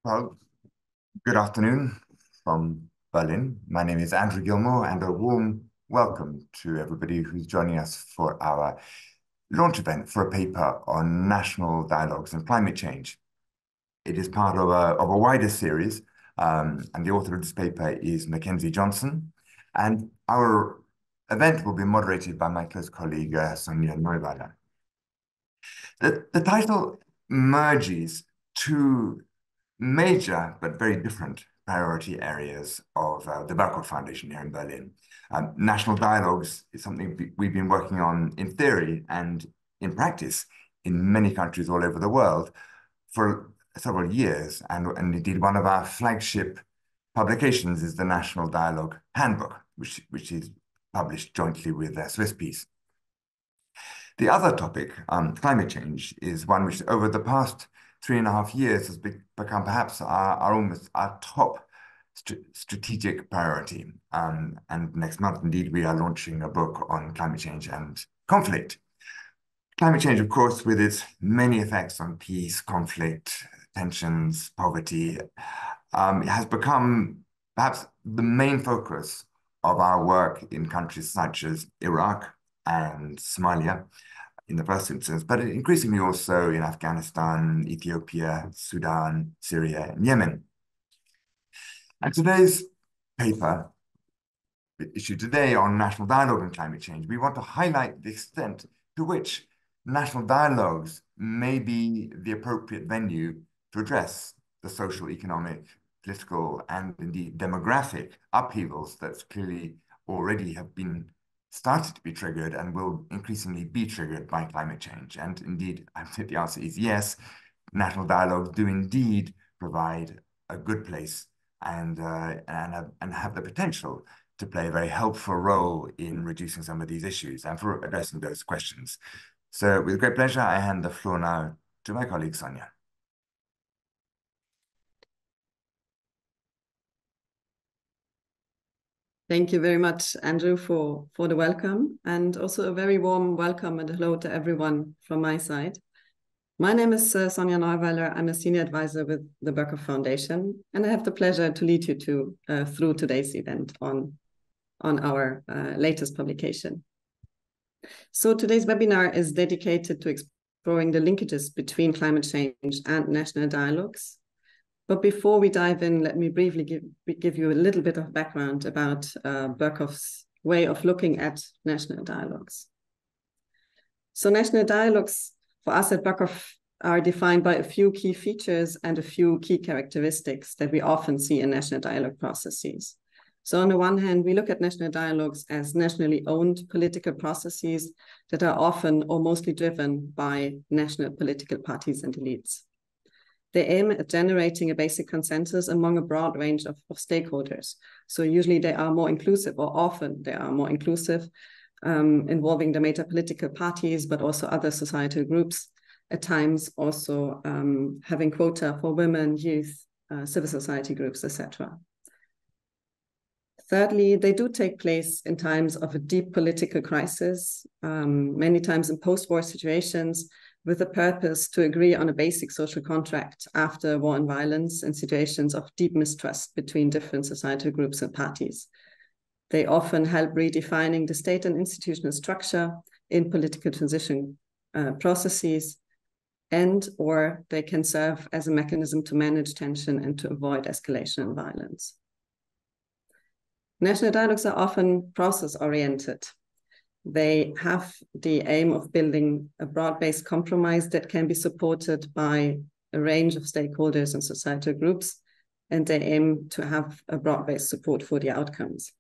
Well, good afternoon from Berlin. My name is Andrew Gilmore, and a warm welcome to everybody who's joining us for our launch event for a paper on national dialogues and climate change. It is part of a wider series, and the author of this paper is Mackenzie Johnson. And our event will be moderated by my close colleague, Sonia Neuweiler. The title merges two major but very different priority areas of the Berkhoff Foundation here in Berlin. National dialogues is something we've been working on in theory and in practice in many countries all over the world for several years. And indeed, one of our flagship publications is the National Dialogue Handbook, which is published jointly with Swiss Peace. The other topic, climate change, is one which over the past 3.5 years has become perhaps almost our top strategic priority. And next month, indeed, we are launching a book on climate change and conflict. Climate change, of course, with its many effects on peace, conflict, tensions, poverty, has become perhaps the main focus of our work in countries such as Iraq and Somalia in the first instance, but increasingly also in Afghanistan, Ethiopia, Sudan, Syria, and Yemen. And today's paper, issued today on national dialogue and climate change, we want to highlight the extent to which national dialogues may be the appropriate venue to address the social, economic, political, and indeed demographic upheavals that clearly already have been started to be triggered and will increasingly be triggered by climate change. And indeed, I think the answer is yes, national dialogues do indeed provide a good place and have the potential to play a very helpful role in reducing some of these issues and for addressing those questions. So with great pleasure, I hand the floor now to my colleague, Sonia. Thank you very much, Andrew, for the welcome, and also a very warm welcome and hello to everyone from my side. My name is Sonia Neuweiler. I'm a senior advisor with the Berkhoff Foundation, and I have the pleasure to lead you through today's event on our latest publication. So today's webinar is dedicated to exploring the linkages between climate change and national dialogues. But before we dive in, let me briefly give you a little bit of background about Berkhoff's way of looking at national dialogues. So national dialogues for us at Berkhoff are defined by a few key features and a few key characteristics that we often see in national dialogue processes. So on the one hand, we look at national dialogues as nationally owned political processes that are often or mostly driven by national political parties and elites. They aim at generating a basic consensus among a broad range of stakeholders. So usually they are more inclusive, or often they are more inclusive, involving the major political parties, but also other societal groups, at times also having quota for women, youth, civil society groups, etc. Thirdly, they do take place in times of a deep political crisis, many times in post-war situations, with the purpose to agree on a basic social contract after war and violence in situations of deep mistrust between different societal groups and parties. They often help redefining the state and institutional structure in political transition processes, or they can serve as a mechanism to manage tension and to avoid escalation and violence. National dialogues are often process-oriented. They have the aim of building a broad-based compromise that can be supported by a range of stakeholders and societal groups, and they aim to have a broad-based support for the outcomes.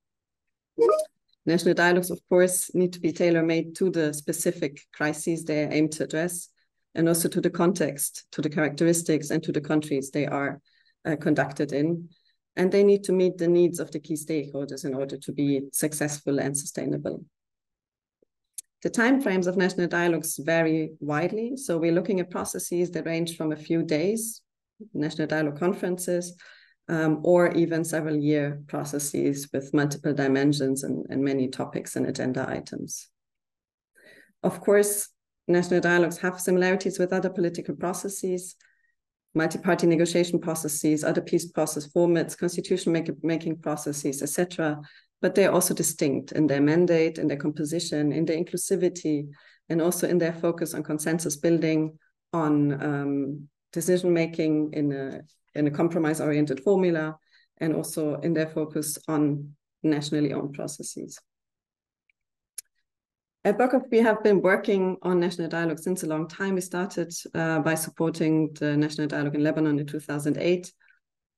National dialogues, of course, need to be tailor-made to the specific crises they aim to address, and also to the context, to the characteristics, and to the countries they are conducted in. And they need to meet the needs of the key stakeholders in order to be successful and sustainable. The timeframes of national dialogues vary widely. So we're looking at processes that range from a few days, national dialogue conferences, or even several year processes with multiple dimensions and many topics and agenda items. Of course, national dialogues have similarities with other political processes. multi-party negotiation processes, other peace process formats, constitution-making processes, etc. But they're also distinct in their mandate, in their composition, in their inclusivity, and also in their focus on consensus building, on decision-making in a compromise-oriented formula, and also in their focus on nationally owned processes. At BOCOF, we have been working on national dialogue since a long time. We started by supporting the national dialogue in Lebanon in 2008.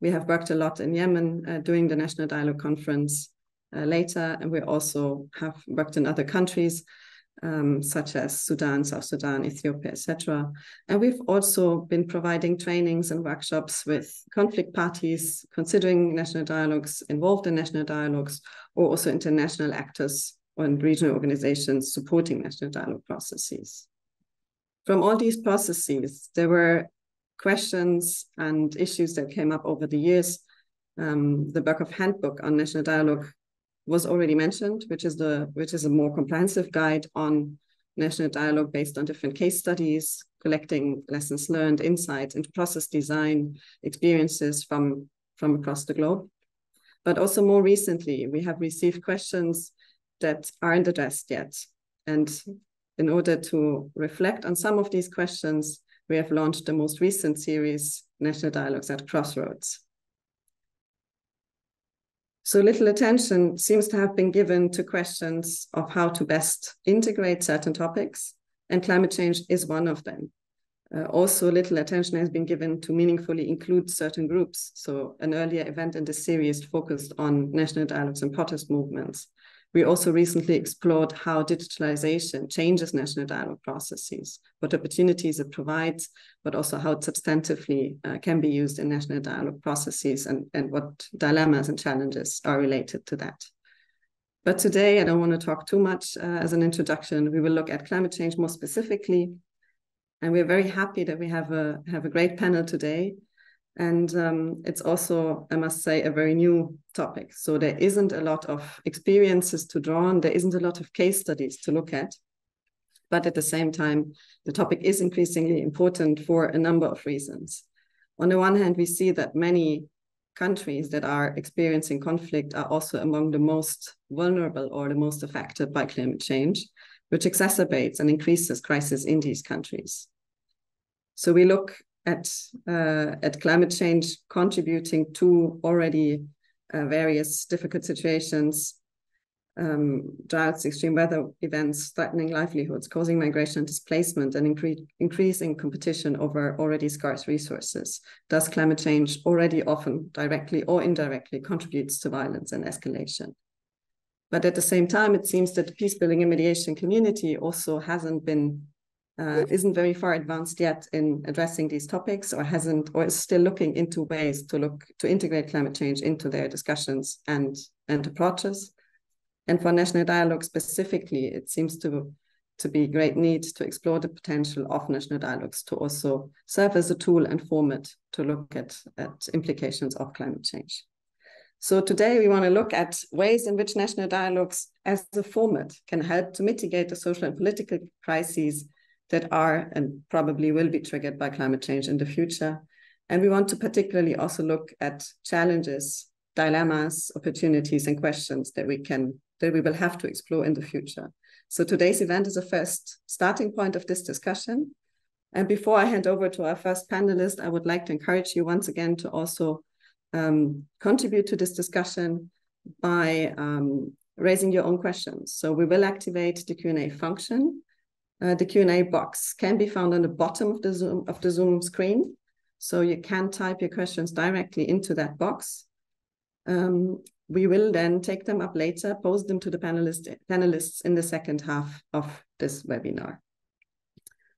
We have worked a lot in Yemen doing the National Dialogue Conference later, and we also have worked in other countries such as Sudan, South Sudan, Ethiopia, etc. And we've also been providing trainings and workshops with conflict parties, considering national dialogues, involved in national dialogues, or also international actors and regional organizations supporting national dialogue processes. From all these processes, there were questions and issues that came up over the years. The BOCOF Handbook on National Dialogue was already mentioned, which is a more comprehensive guide on national dialogue based on different case studies, collecting lessons learned, insights into process design, experiences from across the globe. But also more recently, we have received questions that aren't addressed yet. And in order to reflect on some of these questions, we have launched the most recent series, National Dialogues at Crossroads. So little attention seems to have been given to questions of how to best integrate certain topics, and climate change is one of them. Also, little attention has been given to meaningfully include certain groups. So an earlier event in this series focused on national dialogues and protest movements. We also recently explored how digitalization changes national dialogue processes, what opportunities it provides, but also how it substantively can be used in national dialogue processes, and what dilemmas and challenges are related to that. But today, I don't want to talk too much as an introduction. We will look at climate change more specifically. And we're very happy that we have a great panel today. And it's also, I must say, a very new topic. So there isn't a lot of experiences to draw on. There isn't a lot of case studies to look at. But at the same time, the topic is increasingly important for a number of reasons. On the one hand, we see that many countries that are experiencing conflict are also among the most vulnerable or the most affected by climate change, which exacerbates and increases crisis in these countries. So we look at climate change contributing to already various difficult situations, droughts, extreme weather events, threatening livelihoods, causing migration and displacement, and increasing competition over already scarce resources. Thus, climate change already often directly or indirectly contributes to violence and escalation. But at the same time, it seems that the peace-building and mediation community also isn't very far advanced yet in addressing these topics, or is still looking into ways to integrate climate change into their discussions and approaches. And for national dialogue specifically, it seems to be great need to explore the potential of national dialogues to also serve as a tool and format to look at implications of climate change. So today we want to look at ways in which national dialogues as a format can help to mitigate the social and political crises that are and probably will be triggered by climate change in the future. And we want to particularly also look at challenges, dilemmas, opportunities, and questions that we will have to explore in the future. So today's event is a first starting point of this discussion. And before I hand over to our first panelist, I would like to encourage you once again to also contribute to this discussion by raising your own questions. So we will activate the Q&A function. The Q&A box can be found on the bottom of the Zoom screen. So you can type your questions directly into that box. We will then take them up later, pose them to the panelists in the second half of this webinar.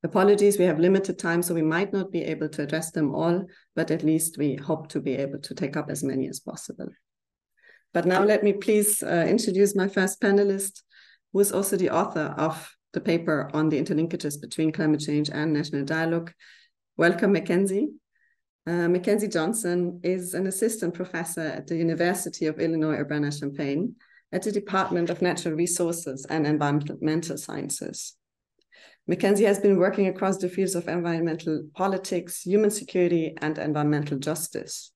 Apologies, we have limited time, so we might not be able to address them all, but at least we hope to be able to take up as many as possible. But now let me please introduce my first panelist, who is also the author of the paper on the interlinkages between climate change and national dialogue. Welcome, Mackenzie. Mackenzie Johnson is an assistant professor at the University of Illinois Urbana-Champaign at the Department of Natural Resources and Environmental Sciences. Mackenzie has been working across the fields of environmental politics, human security, and environmental justice.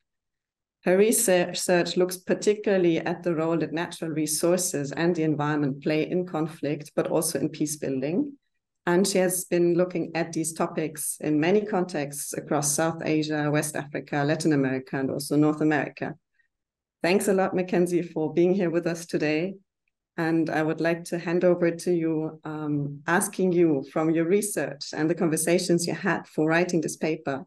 Her research looks particularly at the role that natural resources and the environment play in conflict, but also in peace building. And she has been looking at these topics in many contexts across South Asia, West Africa, Latin America, and also North America. Thanks a lot, Mackenzie, for being here with us today. And I would like to hand over to you, asking you from your research and the conversations you had for writing this paper,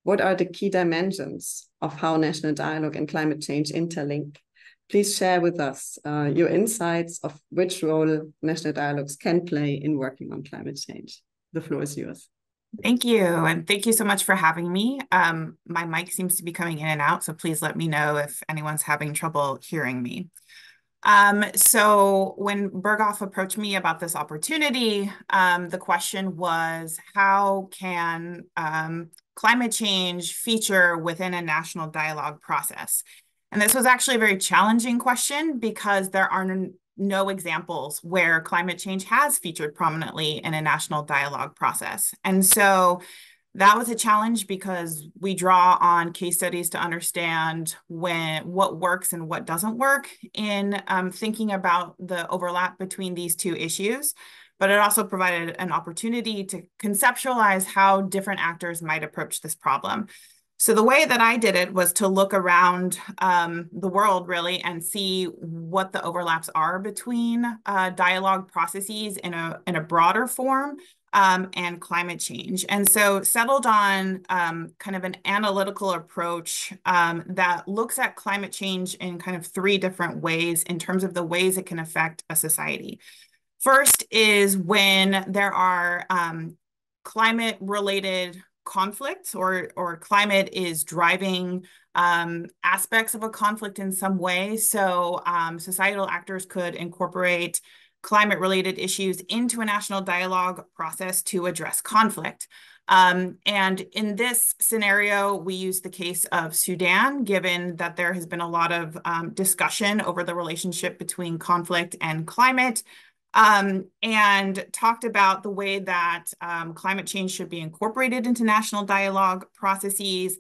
what are the key dimensions of how national dialogue and climate change interlink? Please share with us your insights of which role national dialogues can play in working on climate change. The floor is yours. Thank you. And thank you so much for having me. My mic seems to be coming in and out, so please let me know if anyone's having trouble hearing me. So when Berghoff approached me about this opportunity, the question was, how can climate change feature within a national dialogue process? And this was actually a very challenging question because there are no examples where climate change has featured prominently in a national dialogue process. And so that was a challenge because we draw on case studies to understand what works and what doesn't work in thinking about the overlap between these two issues. But it also provided an opportunity to conceptualize how different actors might approach this problem. So the way that I did it was to look around the world really and see what the overlaps are between dialogue processes in a broader form and climate change. And so settled on kind of an analytical approach that looks at climate change in kind of three different ways in terms of the ways it can affect a society. First is when there are climate-related conflicts or climate is driving aspects of a conflict in some way. So societal actors could incorporate climate-related issues into a national dialogue process to address conflict. And in this scenario, we use the case of Sudan, given that there has been a lot of discussion over the relationship between conflict and climate. And talked about the way that climate change should be incorporated into national dialogue processes,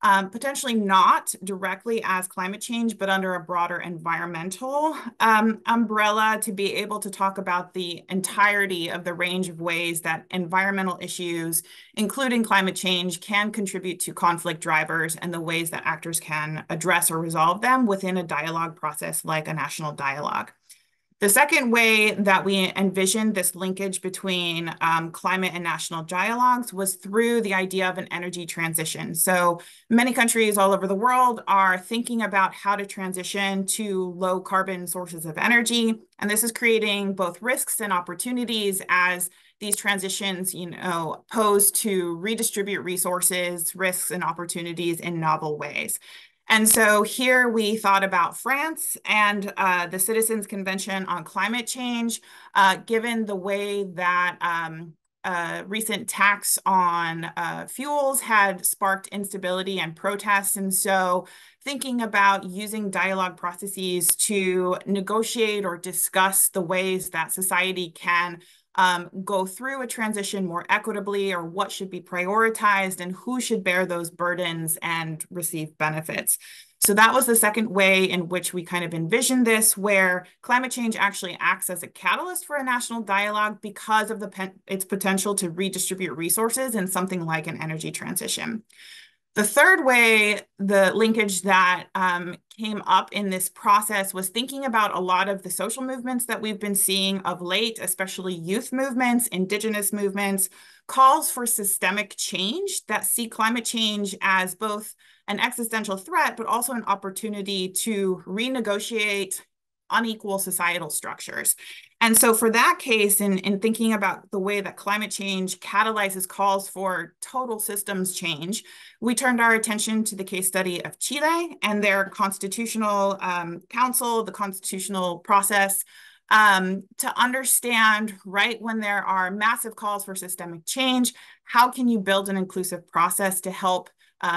potentially not directly as climate change, but under a broader environmental umbrella to be able to talk about the entirety of the range of ways that environmental issues, including climate change, can contribute to conflict drivers and the ways that actors can address or resolve them within a dialogue process like a national dialogue. The second way that we envisioned this linkage between climate and national dialogues was through the idea of an energy transition. So many countries all over the world are thinking about how to transition to low carbon sources of energy. And this is creating both risks and opportunities as these transitions, pose to redistribute resources, risks, and opportunities in novel ways. And so here we thought about France and the Citizens Convention on Climate Change, given the way that recent tax on fuels had sparked instability and protests. And so thinking about using dialogue processes to negotiate or discuss the ways that society can go through a transition more equitably, or what should be prioritized and who should bear those burdens and receive benefits. So that was the second way in which we kind of envisioned this, where climate change actually acts as a catalyst for a national dialogue because of its potential to redistribute resources in something like an energy transition. The third way, the linkage that came up in this process was thinking about a lot of the social movements that we've been seeing of late, especially youth movements, indigenous movements, calls for systemic change that see climate change as both an existential threat, but also an opportunity to renegotiate unequal societal structures. And so for that case, in thinking about the way that climate change catalyzes calls for total systems change, we turned our attention to the case study of Chile and their constitutional council, the constitutional process, to understand, right, when there are massive calls for systemic change, how can you build an inclusive process to help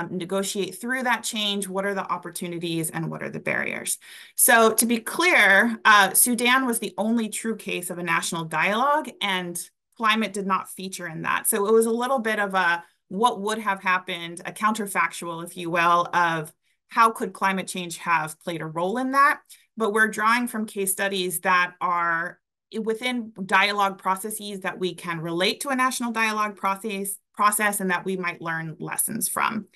negotiate through that change? What are the opportunities and what are the barriers? So to be clear, Sudan was the only true case of a national dialogue, and climate did not feature in that. So it was a little bit of a what would have happened, a counterfactual, if you will, of how could climate change have played a role in that. But we're drawing from case studies that are within dialogue processes that we can relate to a national dialogue process and that we might learn lessons from.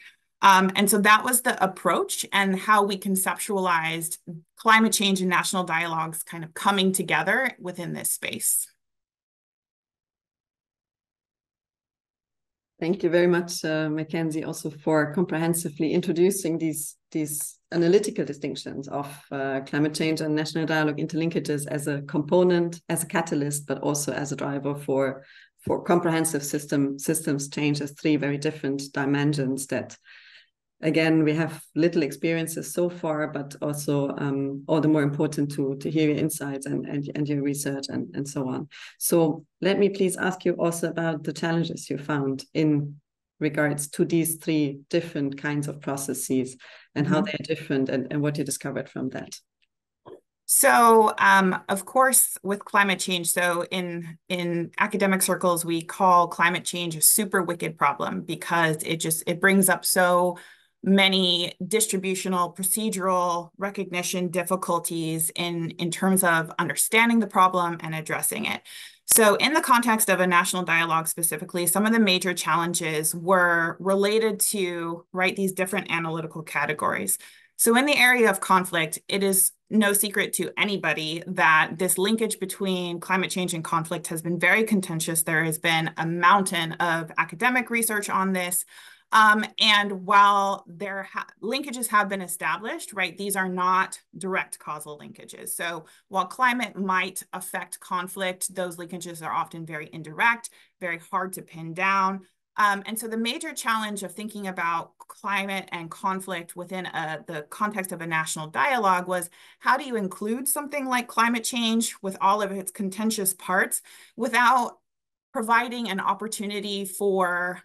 And so that was the approach and how we conceptualized climate change and national dialogues kind of coming together within this space. Thank you very much, Mackenzie, also for comprehensively introducing these analytical distinctions of climate change and national dialogue interlinkages as a component, as a catalyst, but also as a driver for comprehensive systems change as three very different dimensions that, again, we have little experiences so far, but also all the more important to hear your insights and your research and so on. So let me please ask you also about the challenges you found in regards to these three different kinds of processes and how they're different and what you discovered from that. So, of course, with climate change, so in academic circles, we call climate change a super wicked problem because it brings up so many distributional, procedural recognition difficulties in terms of understanding the problem and addressing it. So in the context of a national dialogue specifically, some of the major challenges were related to, right, these different analytical categories. So in the area of conflict, it is no secret to anybody that this linkage between climate change and conflict has been very contentious. There has been a mountain of academic research on this. And while linkages have been established, right, these are not direct causal linkages. So while climate might affect conflict, those linkages are often very indirect, very hard to pin down. And so the major challenge of thinking about climate and conflict within the context of a national dialogue was, how do you include something like climate change with all of its contentious parts without providing an opportunity for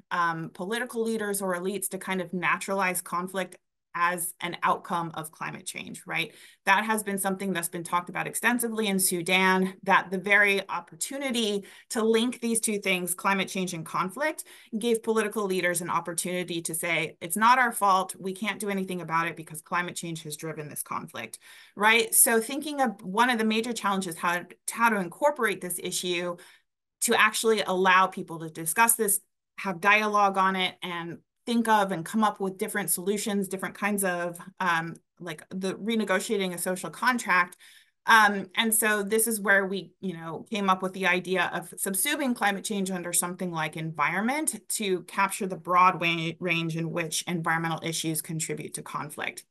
political leaders or elites to kind of naturalize conflict as an outcome of climate change, right? That has been something that's been talked about extensively in Sudan, that the very opportunity to link these two things, climate change and conflict, gave political leaders an opportunity to say, it's not our fault, we can't do anything about it because climate change has driven this conflict, right? So thinking of one of the major challenges, how to incorporate this issue to actually allow people to discuss this, have dialogue on it, and think of and come up with different solutions, different kinds of like the renegotiating a social contract. And so this is where we, came up with the idea of subsuming climate change under something like environment to capture the broad range in which environmental issues contribute to conflict.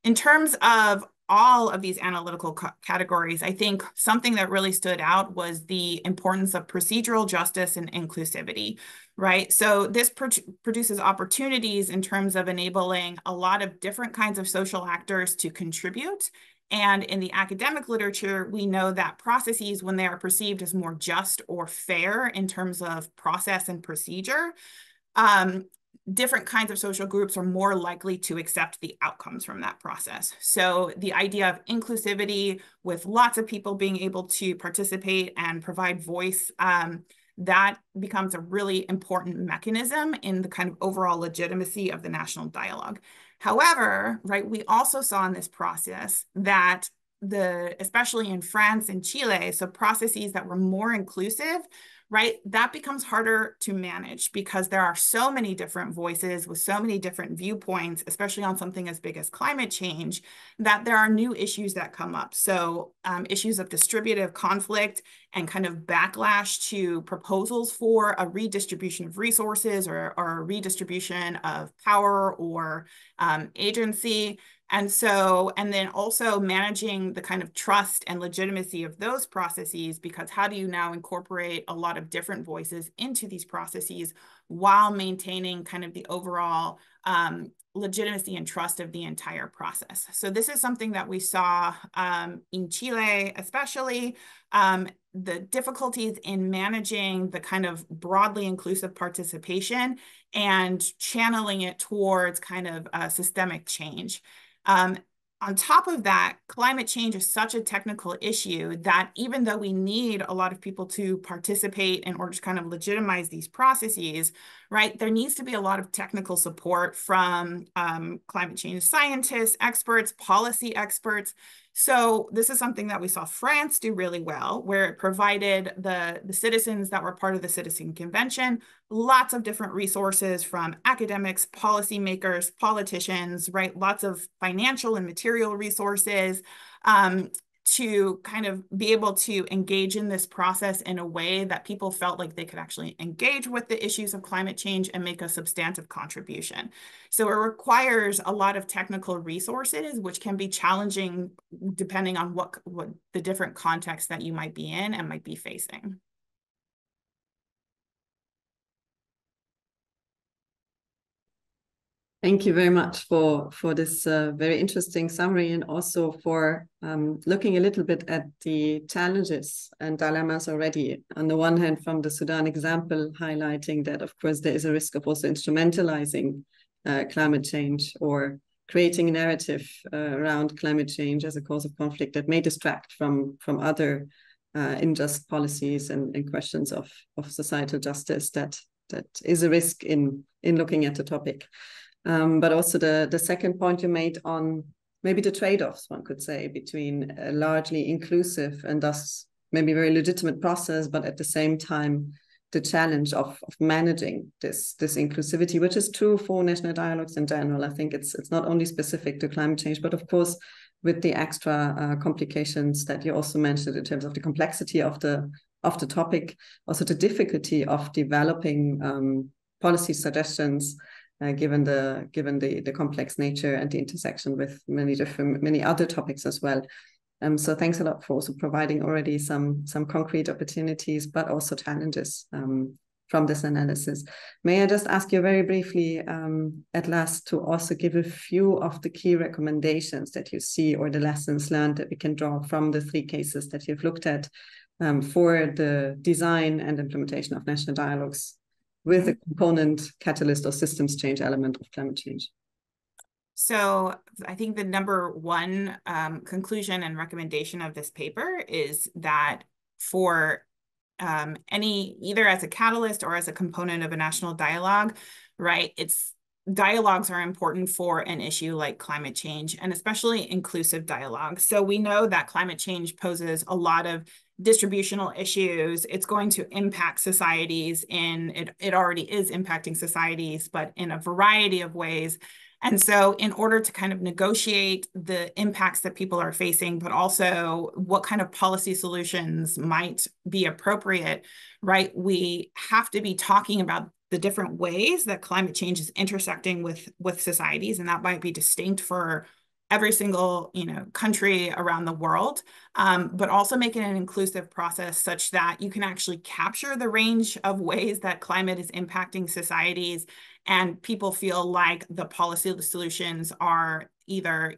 In terms of all of these analytical categories, I think something that really stood out was the importance of procedural justice and inclusivity, right? So this produces opportunities in terms of enabling a lot of different kinds of social actors to contribute. And in the academic literature, we know that processes, when they are perceived as more just or fair in terms of process and procedure, different kinds of social groups are more likely to accept the outcomes from that process. So the idea of inclusivity with lots of people being able to participate and provide voice, that becomes a really important mechanism in the kind of overall legitimacy of the national dialogue. However, right, we also saw in this process that especially in France and Chile, so processes that were more inclusive, right, that becomes harder to manage because there are so many different voices with so many different viewpoints, especially on something as big as climate change, that there are new issues that come up. So issues of distributive conflict and kind of backlash to proposals for a redistribution of resources or a redistribution of power or agency. And then also managing the kind of trust and legitimacy of those processes, because how do you now incorporate a lot of different voices into these processes while maintaining kind of the overall legitimacy and trust of the entire process? So this is something that we saw in Chile, especially the difficulties in managing the kind of broadly inclusive participation and channeling it towards kind of systemic change. on top of that, climate change is such a technical issue that even though we need a lot of people to participate in order to kind of legitimize these processes, right, there needs to be a lot of technical support from climate change scientists, experts, policy experts. So this is something that we saw France do really well, where it provided the citizens that were part of the Citizen Convention lots of different resources from academics, policymakers, politicians, right? Lots of financial and material resources to kind of be able to engage in this process in a way that people felt like they could actually engage with the issues of climate change and make a substantive contribution. So it requires a lot of technical resources, which can be challenging depending on what the different contexts that you might be in and might be facing. Thank you very much for this very interesting summary, and also for looking a little bit at the challenges and dilemmas already. On the one hand, from the Sudan example, highlighting that, of course, there is a risk of also instrumentalizing climate change or creating a narrative around climate change as a cause of conflict that may distract from other unjust policies and questions of societal justice. That is a risk in looking at the topic. But also the second point you made on maybe the trade-offs, one could say, between a largely inclusive and thus maybe very legitimate process, but at the same time, the challenge of managing this inclusivity, which is true for national dialogues in general. I think it's not only specific to climate change, but of course, with the extra complications that you also mentioned in terms of the complexity of the topic, also the difficulty of developing policy suggestions, given the complex nature and the intersection with many other topics as well. So thanks a lot for also providing already some concrete opportunities, but also challenges from this analysis. May I just ask you very briefly at last to also give a few of the key recommendations that you see, or the lessons learned that we can draw from the 3 cases that you've looked at for the design and implementation of national dialogues with a component, catalyst, or systems change element of climate change? So I think the number one conclusion and recommendation of this paper is that for either as a catalyst or as a component of a national dialogue, right, dialogues are important for an issue like climate change, and especially inclusive dialogue. So we know that climate change poses a lot of distributional issues. It's going to impact societies it already is impacting societies, but in a variety of ways. And so in order to kind of negotiate the impacts that people are facing, but also what kind of policy solutions might be appropriate, right, we have to be talking about the different ways that climate change is intersecting with societies, and that might be distinct for every single country around the world, but also make it an inclusive process such that you can actually capture the range of ways that climate is impacting societies, and people feel like the policy solutions are either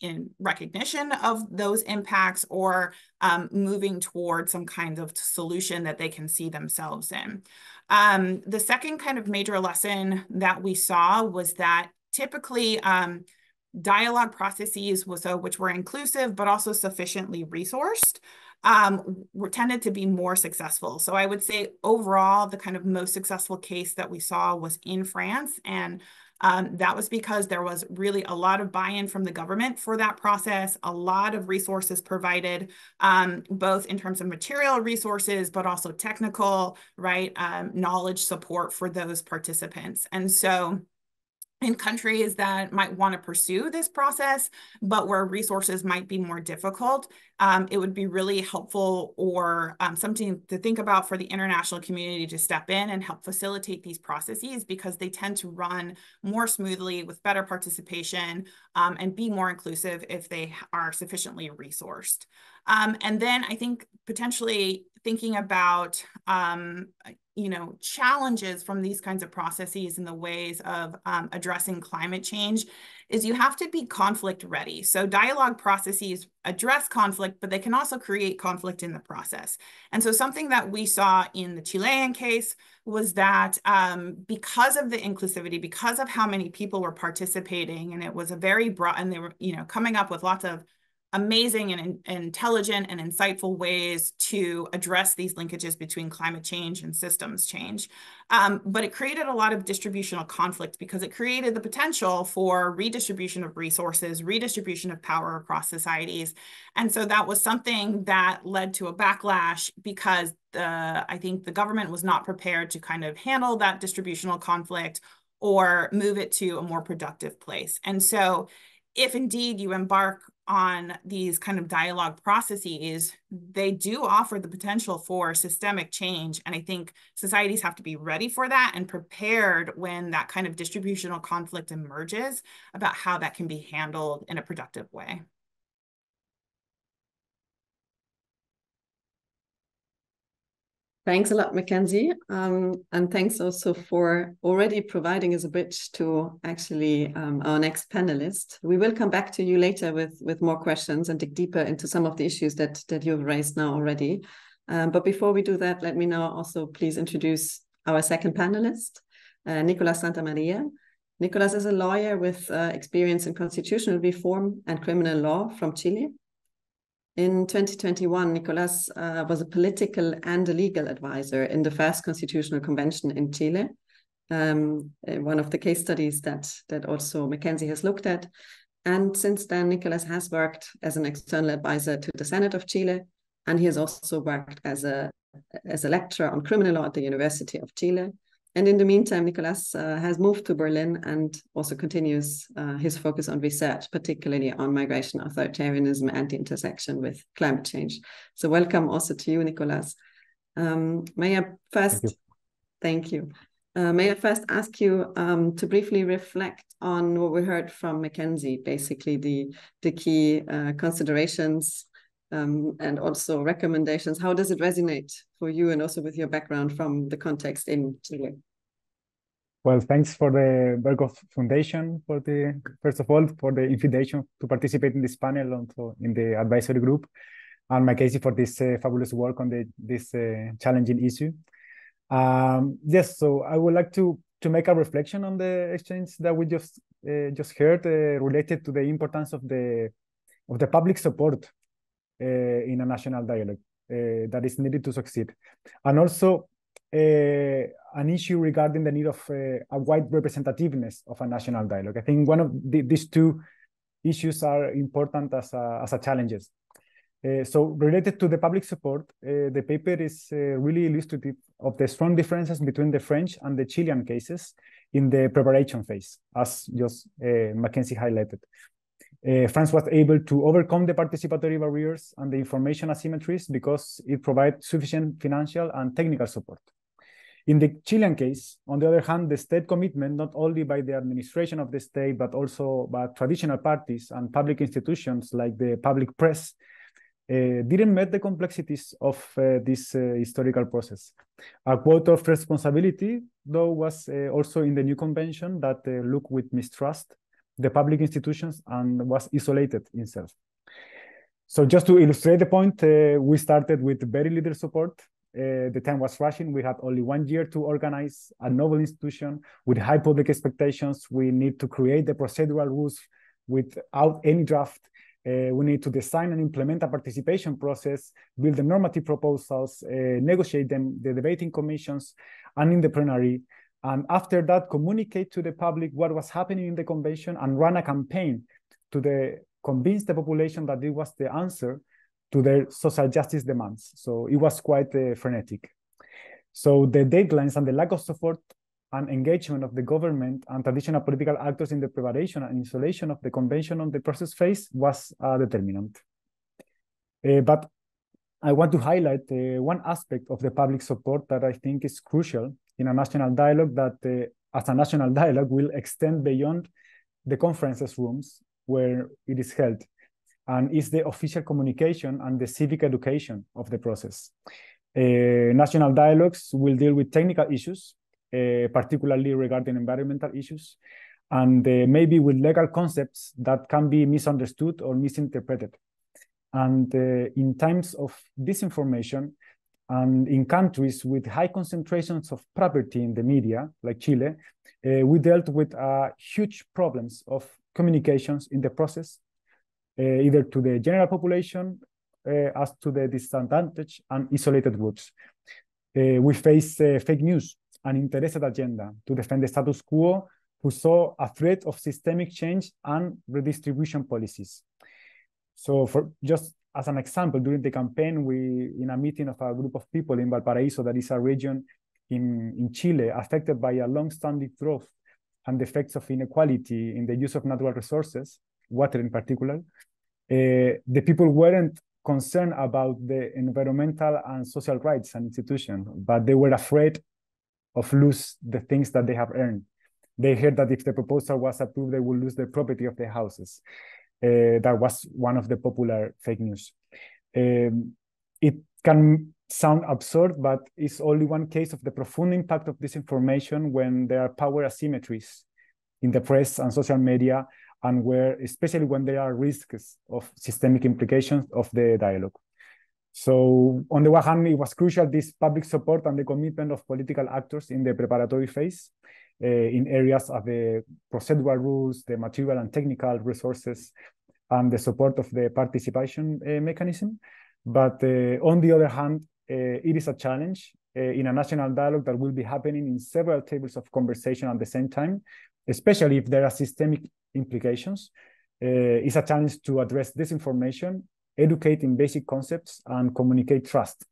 in recognition of those impacts or moving towards some kind of solution that they can see themselves in. The second kind of major lesson that we saw was that typically dialogue processes which were inclusive but also sufficiently resourced were tended to be more successful. So I would say overall the kind of most successful case that we saw was in France, and that was because there was really a lot of buy-in from the government for that process, a lot of resources provided, both in terms of material resources, but also technical, right, knowledge support for those participants. And so in countries that might want to pursue this process, but where resources might be more difficult, it would be really helpful or something to think about for the international community to step in and help facilitate these processes, because they tend to run more smoothly with better participation and be more inclusive if they are sufficiently resourced. And then I think potentially thinking about challenges from these kinds of processes and the ways of addressing climate change is you have to be conflict ready. So dialogue processes address conflict, but they can also create conflict in the process. And so something that we saw in the Chilean case was that because of the inclusivity, because of how many people were participating, and it was a very broad, and they were, coming up with lots of amazing and intelligent and insightful ways to address these linkages between climate change and systems change. But it created a lot of distributional conflict because it created the potential for redistribution of resources, redistribution of power across societies. And so that was something that led to a backlash because I think the government was not prepared to kind of handle that distributional conflict or move it to a more productive place. And so if indeed you embark on these kind of dialogue processes, they do offer the potential for systemic change. And I think societies have to be ready for that and prepared when that kind of distributional conflict emerges about how that can be handled in a productive way. Thanks a lot, Mackenzie. And thanks also for already providing us a bridge to actually our next panelist. We will come back to you later with more questions and dig deeper into some of the issues that you've raised now already. But before we do that, let me now also please introduce our second panelist, Nicolas Santamaria. Nicolas is a lawyer with experience in constitutional reform and criminal law from Chile. In 2021, Nicolas was a political and a legal advisor in the first constitutional convention in Chile, one of the case studies that also Mackenzie has looked at. And since then, Nicolas has worked as an external advisor to the Senate of Chile, and he has also worked as a lecturer on criminal law at the University of Chile. And in the meantime, Nicolas has moved to Berlin and also continues his focus on research, particularly on migration, authoritarianism, and the intersection with climate change. So welcome also to you, Nicolas. May I first, thank you. May I first ask you to briefly reflect on what we heard from Mackenzie, basically the key considerations and also recommendations. How does it resonate for you and also with your background from the context in Chile? Well, thanks for the Berghoff Foundation first of all, for the invitation to participate in this panel and in the advisory group, and Mackenzie for this fabulous work on this challenging issue. Yes, so I would like to make a reflection on the exchange that we just heard related to the importance of the public support in a national dialogue that is needed to succeed. And also an issue regarding the need of a wide representativeness of a national dialogue. I think one of these two issues are important as a challenges. So related to the public support, the paper is really illustrative of the strong differences between the French and the Chilean cases in the preparation phase, as just Mackenzie highlighted. France was able to overcome the participatory barriers and the information asymmetries because it provides sufficient financial and technical support. In the Chilean case, on the other hand, the state commitment, not only by the administration of the state, but also by traditional parties and public institutions like the public press, didn't meet the complexities of this historical process. A quote of responsibility, though, was also in the new convention that looked with mistrust the public institutions and was isolated itself. So just to illustrate the point, we started with very little support. The time was rushing. We had only 1 year to organize a novel institution with high public expectations. We need to create the procedural rules without any draft. We need to design and implement a participation process, build the normative proposals, negotiate them, the debating commissions, and in the plenary. And after that, communicate to the public what was happening in the convention and run a campaign to convince the population that it was the answer to their social justice demands. So it was quite frenetic. So the deadlines and the lack of support and engagement of the government and traditional political actors in the preparation and installation of the convention on the process phase was a determinant. But I want to highlight one aspect of the public support that I think is crucial in a national dialogue that as a national dialogue will extend beyond the conferences rooms where it is held, and is the official communication and the civic education of the process. National dialogues will deal with technical issues, particularly regarding environmental issues, and maybe with legal concepts that can be misunderstood or misinterpreted. And in times of disinformation, and in countries with high concentrations of property in the media, like Chile, we dealt with huge problems of communications in the process, either to the general population as to the disadvantaged and isolated groups. We face fake news, an interested agenda to defend the status quo, who saw a threat of systemic change and redistribution policies. So for just as an example, during the campaign, we, in a meeting of a group of people in Valparaiso, that is a region in Chile affected by a long-standing drought and the effects of inequality in the use of natural resources, water in particular, the people weren't concerned about the environmental and social rights and institutions, but they were afraid of lose the things that they have earned. They heard that if the proposal was approved, they would lose the property of their houses. That was one of the popular fake news. It can sound absurd, but it's only one case of the profound impact of disinformation when there are power asymmetries in the press and social media, and where, especially when there are risks of systemic implications of the dialogue. So on the one hand, it was crucial, this public support and the commitment of political actors in the preparatory phase, in areas of the procedural rules, the material and technical resources, and the support of the participation mechanism. But on the other hand, it is a challenge in a national dialogue that will be happening in several tables of conversation at the same time, especially if there are systemic implications. It's a challenge to address disinformation, educate in basic concepts, and communicate trust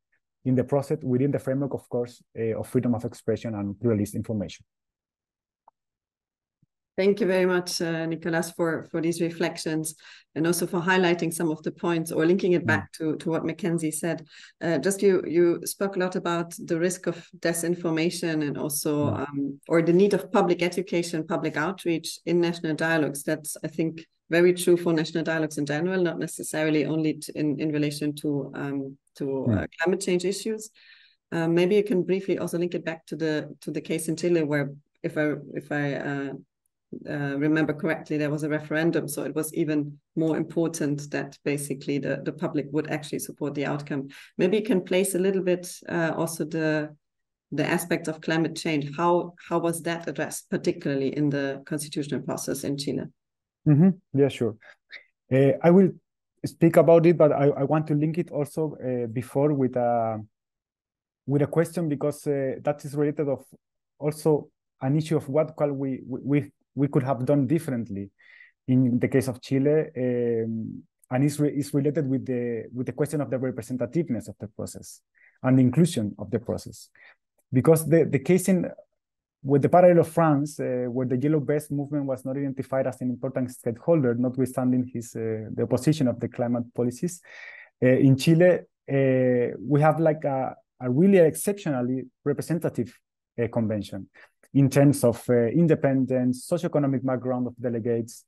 in the process within the framework, of course, of freedom of expression and pluralist information. Thank you very much, Nicolas, for these reflections, and also for highlighting some of the points or linking it back to what Mackenzie said. Just you spoke a lot about the risk of disinformation and also or the need of public education, public outreach in national dialogues. That's, I think, very true for national dialogues in general, not necessarily only in relation to climate change issues. Maybe you can briefly also link it back to the case in Chile, where if I remember correctly, there was a referendum, so it was even more important that basically the public would actually support the outcome. Maybe you can place a little bit also the aspect of climate change. How was that addressed, particularly in the constitutional process in Chile? Yeah, sure. I will speak about it, but I want to link it also before with a question, because that is related of also an issue of what can we could have done differently in the case of Chile, and is related with the question of the representativeness of the process and the inclusion of the process. Because the case with the parallel of France, where the Yellow Vest movement was not identified as an important stakeholder, notwithstanding the opposition of the climate policies, in Chile, we have like a really exceptionally representative convention in terms of independence, socioeconomic background of delegates,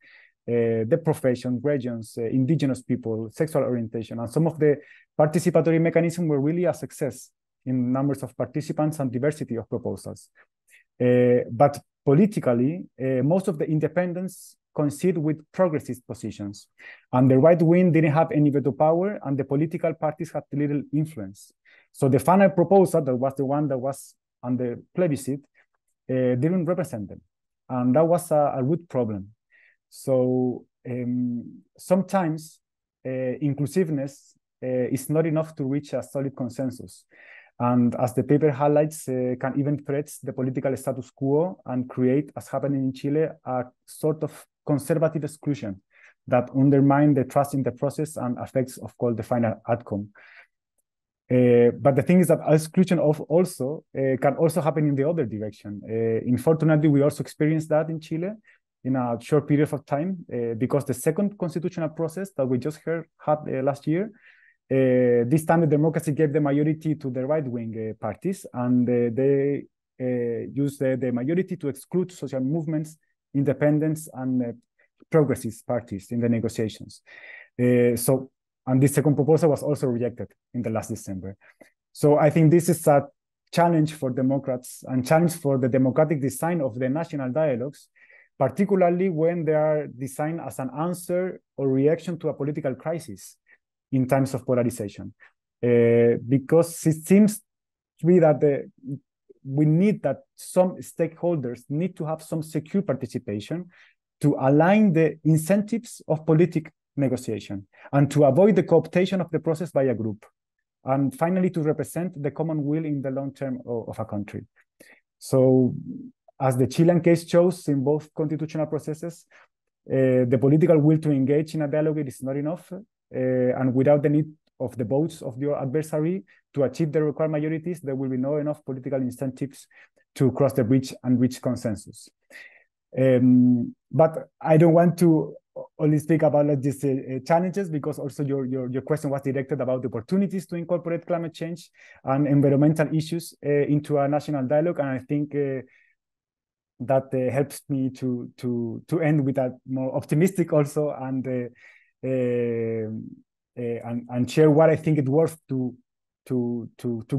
the profession, regions, indigenous people, sexual orientation, and some of the participatory mechanisms were really a success in numbers of participants and diversity of proposals. But politically, most of the independents coincide with progressist positions, and the right wing didn't have any veto power, and the political parties had little influence. So the final proposal, that was the one that was on the plebiscite, didn't represent them, and that was a root problem. So sometimes inclusiveness is not enough to reach a solid consensus, and as the paper highlights, can even threat the political status quo and create, as happening in Chile, a sort of conservative exclusion that undermine the trust in the process and affects, of course, the final outcome. But the thing is that exclusion also can also happen in the other direction. Unfortunately, we also experienced that in Chile in a short period of time, because the second constitutional process that we just had last year, this time the democracy gave the majority to the right-wing parties, and they used the majority to exclude social movements, independents, and progressist parties in the negotiations. And this second proposal was also rejected in the last December. So I think this is a challenge for Democrats and challenge for the democratic design of the national dialogues, particularly when they are designed as an answer or reaction to a political crisis in times of polarization. Because it seems to be that we need that some stakeholders need to have some secure participation to align the incentives of political negotiation and to avoid the cooptation of the process by a group. And finally, to represent the common will in the long term of a country. So, as the Chilean case shows in both constitutional processes, the political will to engage in a dialogue is not enough, and without the need of the votes of your adversary to achieve the required majorities, there will be no enough political incentives to cross the bridge and reach consensus. But I don't want to only speak about these challenges, because also your question was directed about the opportunities to incorporate climate change and environmental issues into a national dialogue, and I think that helps me to end with a more optimistic also and share what I think it's worth to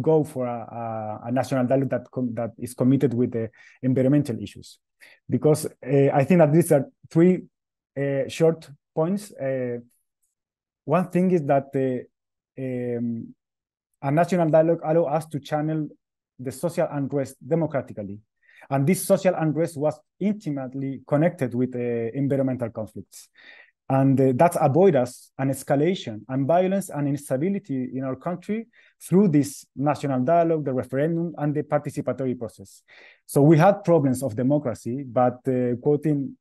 go for a national dialogue that is committed with the environmental issues, because I think that these are three short points. One thing is that a national dialogue allows us to channel the social unrest democratically. And this social unrest was intimately connected with environmental conflicts. And that avoids us an escalation and violence and instability in our country through this national dialogue, the referendum, and the participatory process. So we had problems of democracy, but quoting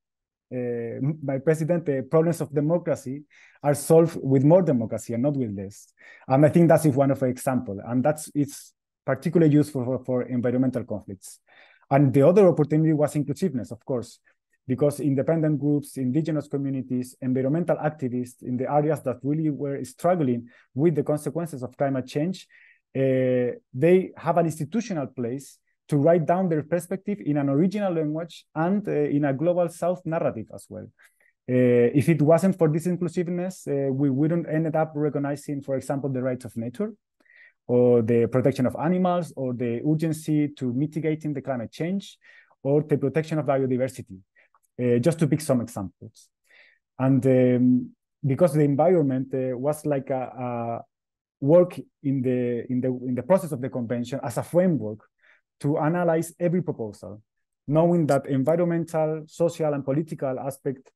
my president, the problems of democracy are solved with more democracy and not with less. And I think that's one of the examples. And it's particularly useful for environmental conflicts. And the other opportunity was inclusiveness, of course, because independent groups, indigenous communities, environmental activists in the areas that really were struggling with the consequences of climate change, they have an institutional place to write down their perspective in an original language and in a global South narrative as well. If it wasn't for this inclusiveness, we wouldn't end up recognizing, for example, the rights of nature, or the protection of animals, or the urgency to mitigating the climate change, or the protection of biodiversity, just to pick some examples. And because the environment was like a work in the process of the convention as a framework to analyze every proposal, knowing that environmental, social, and political aspects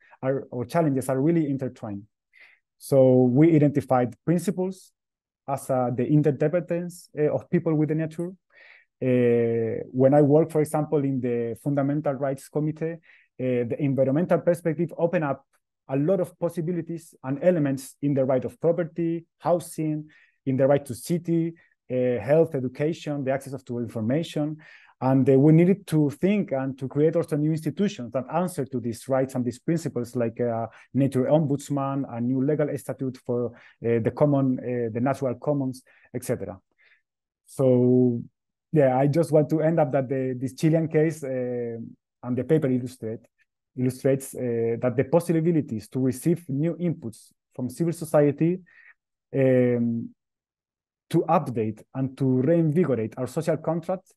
or challenges are really intertwined. So we identified principles as the interdependence of people with the nature. When I work, for example, in the Fundamental Rights Committee, the environmental perspective opened up a lot of possibilities and elements in the right of property, housing, in the right to city, health, education, the access to information. And we needed to think and to create also new institutions that answer to these rights and these principles, like a nature ombudsman, a new legal statute for the natural commons, etc. So, yeah, I just want to end up that this Chilean case and the paper illustrates that the possibilities to receive new inputs from civil society to update and to reinvigorate our social contracts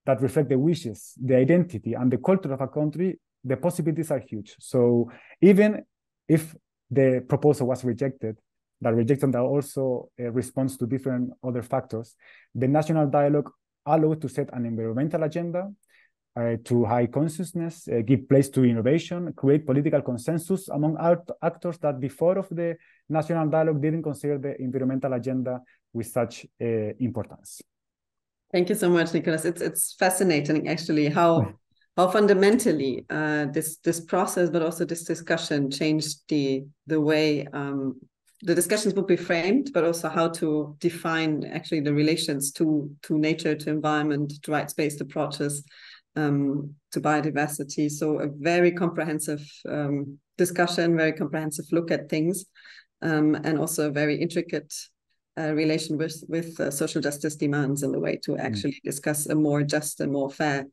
that reflect the wishes, the identity, and the culture of a country, the possibilities are huge. So even if the proposal was rejected, that rejection that also responds to different other factors, the national dialogue allowed to set an environmental agenda, to high consciousness, give place to innovation, create political consensus among actors that before of the national dialogue didn't consider the environmental agenda with such importance. Thank you so much, Nicholas. It's fascinating, actually, how fundamentally this process, but also this discussion, changed the way the discussions would be framed, but also how to define actually the relations to nature, to environment, to rights-based approaches, to biodiversity. So a very comprehensive discussion, very comprehensive look at things, and also a very intricate relation with social justice demands in the way to actually discuss a more just and more fair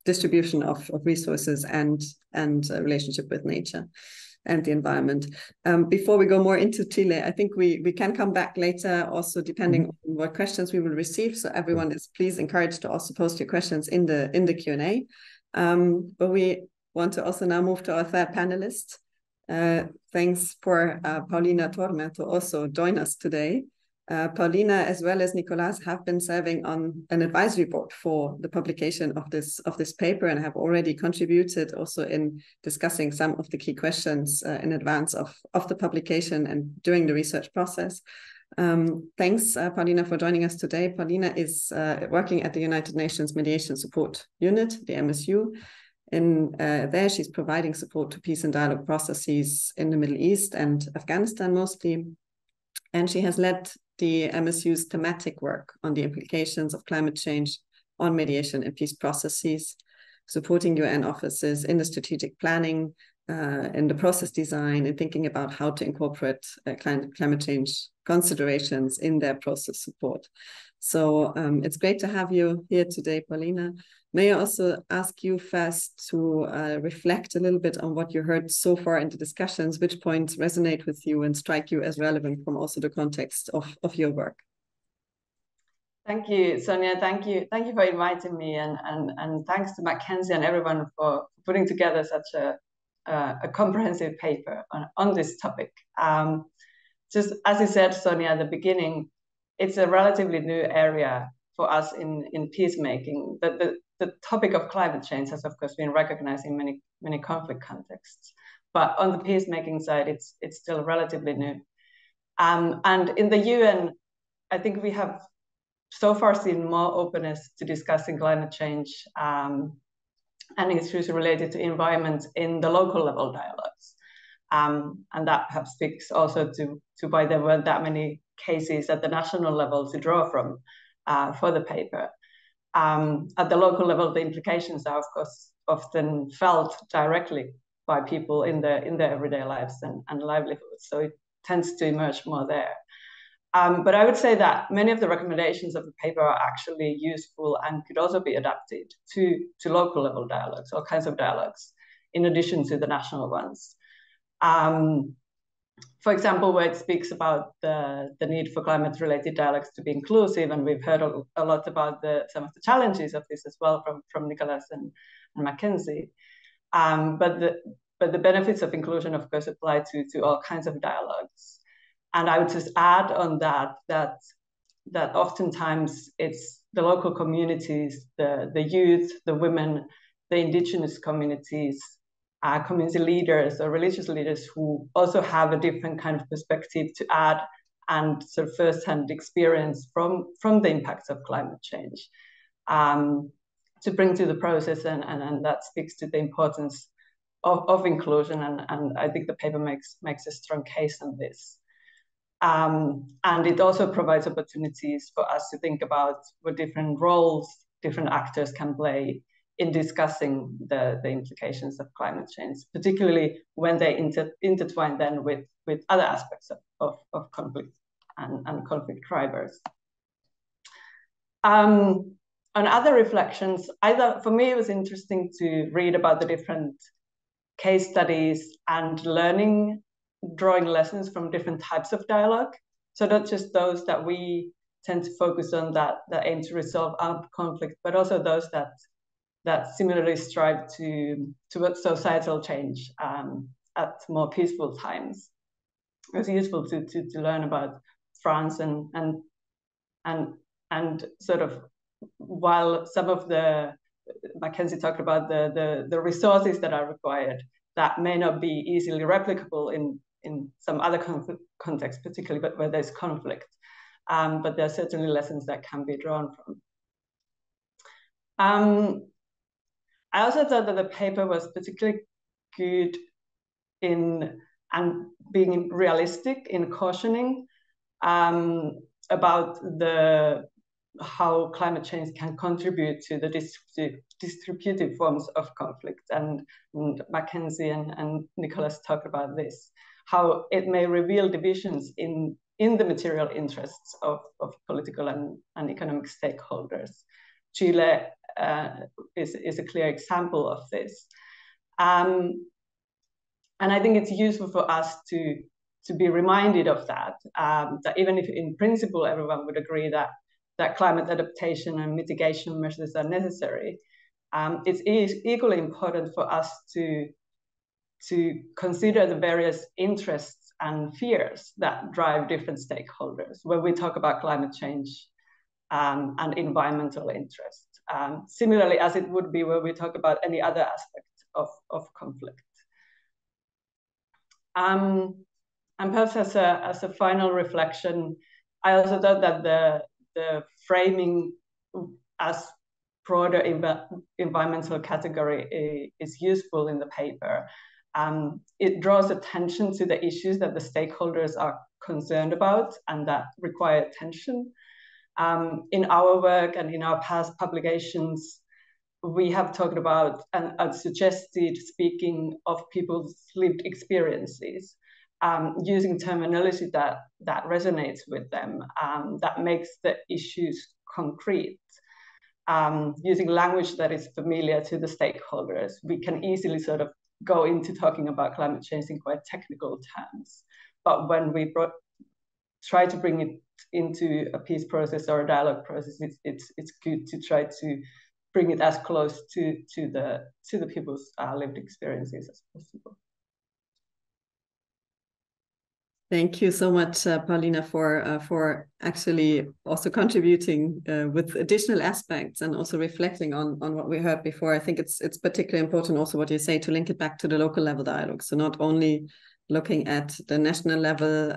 distribution of resources and relationship with nature. and the environment. Before we go more into Chile, I think we can come back later, also depending on what questions we will receive. So everyone is please encouraged to also post your questions in the Q&A. But we want to also now move to our third panelist. Thanks for Paulina Torme to also join us today. Paulina, as well as Nicolas, have been serving on an advisory board for the publication of this paper and have already contributed also in discussing some of the key questions in advance of the publication and during the research process. Thanks, Paulina, for joining us today. Paulina is working at the United Nations Mediation Support Unit, the MSU. There, she's providing support to peace and dialogue processes in the Middle East and Afghanistan mostly. And she has led the MSU's thematic work on the implications of climate change on mediation and peace processes, supporting UN offices in the strategic planning, in the process design, and thinking about how to incorporate climate change considerations in their process support. So it's great to have you here today, Paulina. May I also ask you first to reflect a little bit on what you heard so far in the discussions, which points resonate with you and strike you as relevant from also the context of your work? Thank you, Sonia. Thank you for inviting me, and thanks to Mackenzie and everyone for putting together such a comprehensive paper on this topic. Just as you said, Sonia, at the beginning, it's a relatively new area for us in peacemaking. The topic of climate change has, of course, been recognized in many conflict contexts, but on the peacemaking side, it's still relatively new. And in the UN, I think we have so far seen more openness to discussing climate change and issues related to environment in the local level dialogues. And that perhaps speaks also to why there weren't that many cases at the national level to draw from for the paper. At the local level, the implications are, of course, often felt directly by people in their everyday lives and livelihoods. So it tends to emerge more there. But I would say that many of the recommendations of the paper are actually useful and could also be adapted to local level dialogues, all kinds of dialogues, in addition to the national ones. For example, where it speaks about the need for climate-related dialogues to be inclusive, and we've heard a lot about some of the challenges of this as well from Nicolas and Mackenzie. But the benefits of inclusion, of course, apply to all kinds of dialogues. And I would just add on that oftentimes it's the local communities, the youth, the women, the indigenous communities, community leaders or religious leaders who also have a different kind of perspective to add and sort of first-hand experience from the impacts of climate change to bring to the process, and that speaks to the importance of inclusion, and I think the paper makes a strong case on this. And it also provides opportunities for us to think about what different roles different actors can play in discussing the implications of climate change, particularly when they intertwine then with other aspects of conflict and conflict drivers. On other reflections, for me, it was interesting to read about the different case studies and drawing lessons from different types of dialogue. So not just those that we tend to focus on that aim to resolve armed conflict, but also those that similarly strive towards societal change at more peaceful times. It was useful to learn about France and sort of, while some of Mackenzie talked about the resources that are required that may not be easily replicable in some other contexts, particularly but where there's conflict. But there are certainly lessons that can be drawn from. I also thought that the paper was particularly good in being realistic in cautioning about how climate change can contribute to the distributive forms of conflict. And Mackenzie and Nicolas talked about this, how it may reveal divisions in the material interests of political and economic stakeholders. Chile is a clear example of this. And And I think it's useful for us to be reminded of that, that even if in principle everyone would agree that climate adaptation and mitigation measures are necessary, it's equally important for us to consider the various interests and fears that drive different stakeholders when we talk about climate change and environmental interests. Similarly, as it would be when we talk about any other aspect of conflict. And perhaps as a final reflection, I also thought that the framing as broader environmental category is useful in the paper. It draws attention to the issues that the stakeholders are concerned about and that require attention. In our work and in our past publications, we have talked about and suggested speaking of people's lived experiences, using terminology that resonates with them, that makes the issues concrete. Using language that is familiar to the stakeholders, we can easily sort of go into talking about climate change in quite technical terms. But when we try to bring it into a peace process or a dialogue process, it's good to try to bring it as close to the people's lived experiences as possible. Thank you so much, Paulina, for actually also contributing with additional aspects and also reflecting on what we heard before. I think it's particularly important also what you say to link it back to the local level dialogue. So not only looking at the national level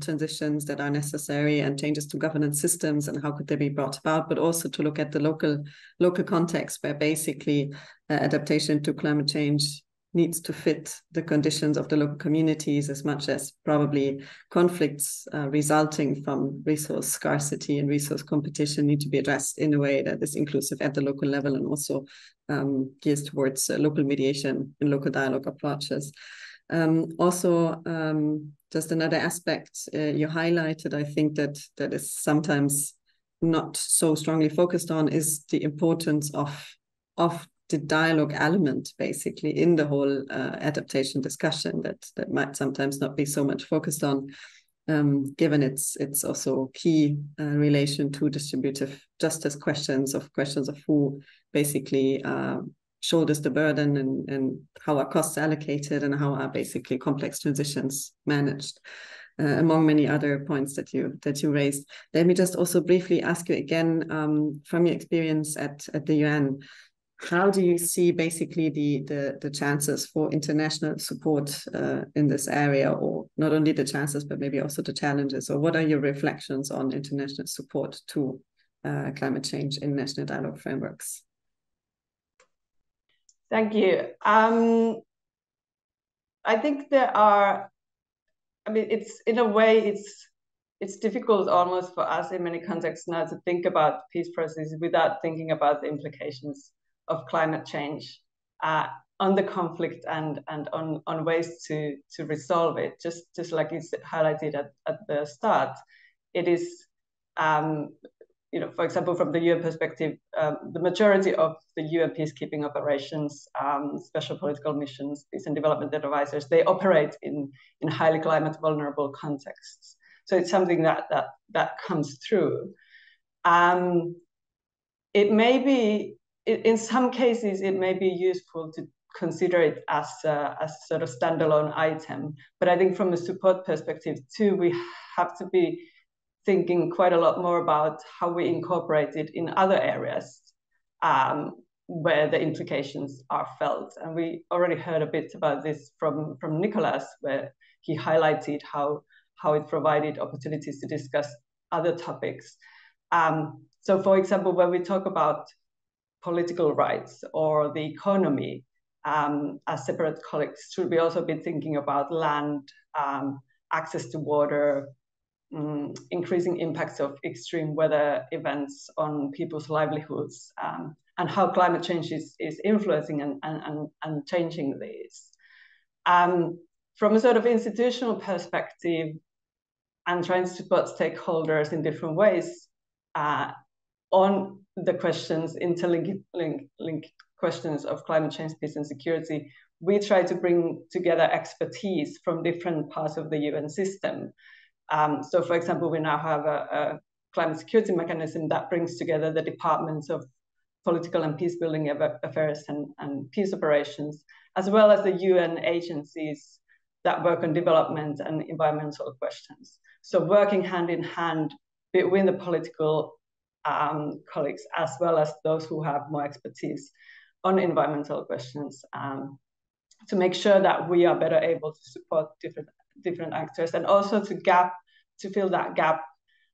transitions that are necessary and changes to governance systems and how could they be brought about, but also to look at the local context where basically adaptation to climate change needs to fit the conditions of the local communities as much as probably conflicts resulting from resource scarcity and resource competition need to be addressed in a way that is inclusive at the local level and also gears towards local mediation and local dialogue approaches. Also, just another aspect you highlighted, I think that is sometimes not so strongly focused on is the importance of the dialogue element basically in the whole adaptation discussion that might sometimes not be so much focused on, given its also key relation to distributive justice questions of who basically shoulders the burden and how are costs allocated and how are basically complex transitions managed, among many other points that you raised. Let me just also briefly ask you again, from your experience at the UN, how do you see basically the chances for international support in this area, or not only the chances, but maybe also the challenges? Or what are your reflections on international support to climate change in national dialogue frameworks? Thank you. I think there are, I mean, it's in a way, it's difficult almost for us in many contexts now to think about peace processes without thinking about the implications of climate change on the conflict and on ways to resolve it. Just like you highlighted at the start, it is, you know, for example, from the UN perspective, the majority of the UN peacekeeping operations, special political missions, peace and development advisors, they operate in highly climate vulnerable contexts. So it's something that comes through. It may be, in some cases, it may be useful to consider it as a sort of standalone item. But I think from a support perspective too, we have to be thinking quite a lot more about how we incorporate it in other areas where the implications are felt. And we already heard a bit about this from Nicholas, where he highlighted how it provided opportunities to discuss other topics. So for example, when we talk about political rights or the economy as separate colleagues, should we also be thinking about land, access to water, increasing impacts of extreme weather events on people's livelihoods, and how climate change is influencing and changing these. From a sort of institutional perspective, and trying to support stakeholders in different ways on the questions, interlinked questions of climate change, peace and security, we try to bring together expertise from different parts of the UN system. So, for example, we now have a climate security mechanism that brings together the departments of political and peace-building affairs and peace operations, as well as the UN agencies that work on development and environmental questions. So working hand in hand between the political colleagues, as well as those who have more expertise on environmental questions, to make sure that we are better able to support different actors, and also to fill that gap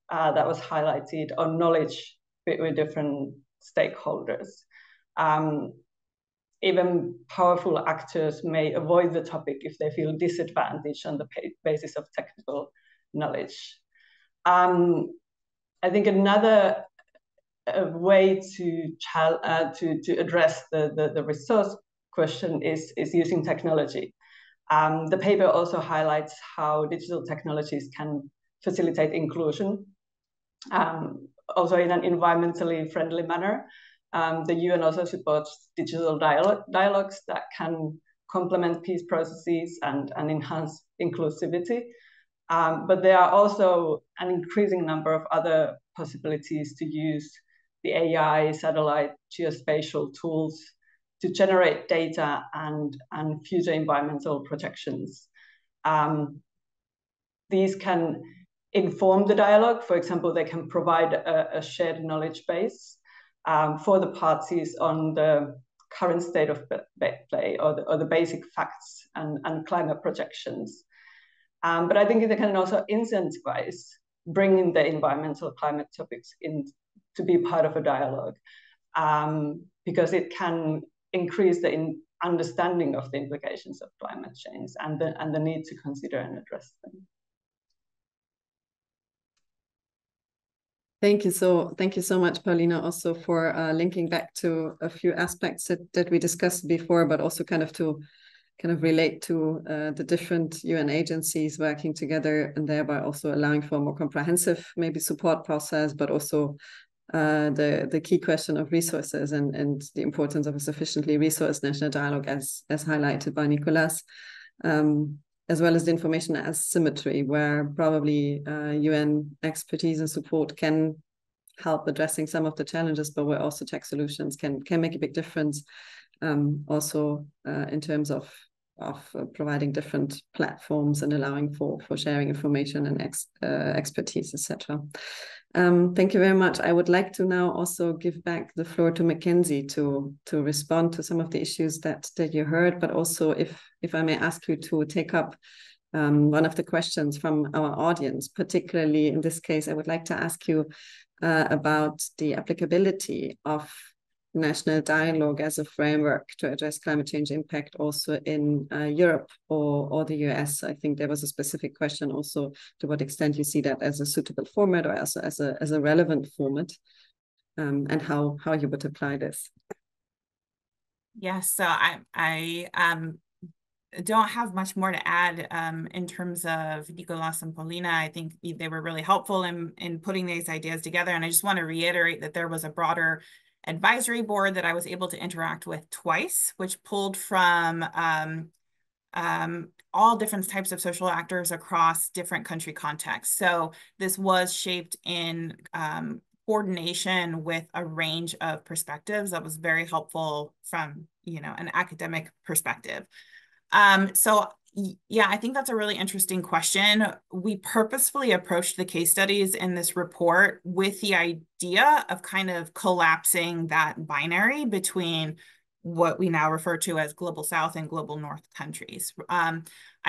that was highlighted on knowledge between different stakeholders. Even powerful actors may avoid the topic if they feel disadvantaged on the basis of technical knowledge. I think another way to address the resource question is using technology. The paper also highlights how digital technologies can facilitate inclusion, also in an environmentally friendly manner. The UN also supports digital dialogues that can complement peace processes and enhance inclusivity. But there are also an increasing number of other possibilities to use the AI, satellite, geospatial tools to generate data and future environmental projections. These can inform the dialogue. For example, they can provide a shared knowledge base for the parties on the current state of play or the basic facts and climate projections. But I think they can also incentivize bringing the environmental climate topics in to be part of a dialogue, because it can increase the understanding of the implications of climate change and the need to consider and address them. Thank you so much, Paulina, also for linking back to a few aspects that we discussed before, but also kind of relate to the different UN agencies working together, and thereby also allowing for a more comprehensive maybe support process, but also the key question of resources and the importance of a sufficiently resourced national dialogue as highlighted by Nicolas, as well as the information asymmetry, where probably UN expertise and support can help addressing some of the challenges, but where also tech solutions can make a big difference, also in terms of providing different platforms and allowing for sharing information and expertise, etc. Thank you very much. I would like to now also give back the floor to Mackenzie to respond to some of the issues that you heard, but also if I may ask you to take up one of the questions from our audience. Particularly in this case, I would like to ask you about the applicability of national dialogue as a framework to address climate change impact also in Europe or the US. I think there was a specific question also to what extent you see that as a suitable format or as a relevant format, and how you would apply this. Yes, so I don't have much more to add in terms of Nicolas and Paulina. I think they were really helpful in putting these ideas together. And I just want to reiterate that there was a broader advisory board that I was able to interact with twice, which pulled from all different types of social actors across different country contexts. So this was shaped in coordination with a range of perspectives that was very helpful from, an academic perspective. So yeah, I think that's a really interesting question. We purposefully approached the case studies in this report with the idea of kind of collapsing that binary between what we now refer to as global South and global North countries. I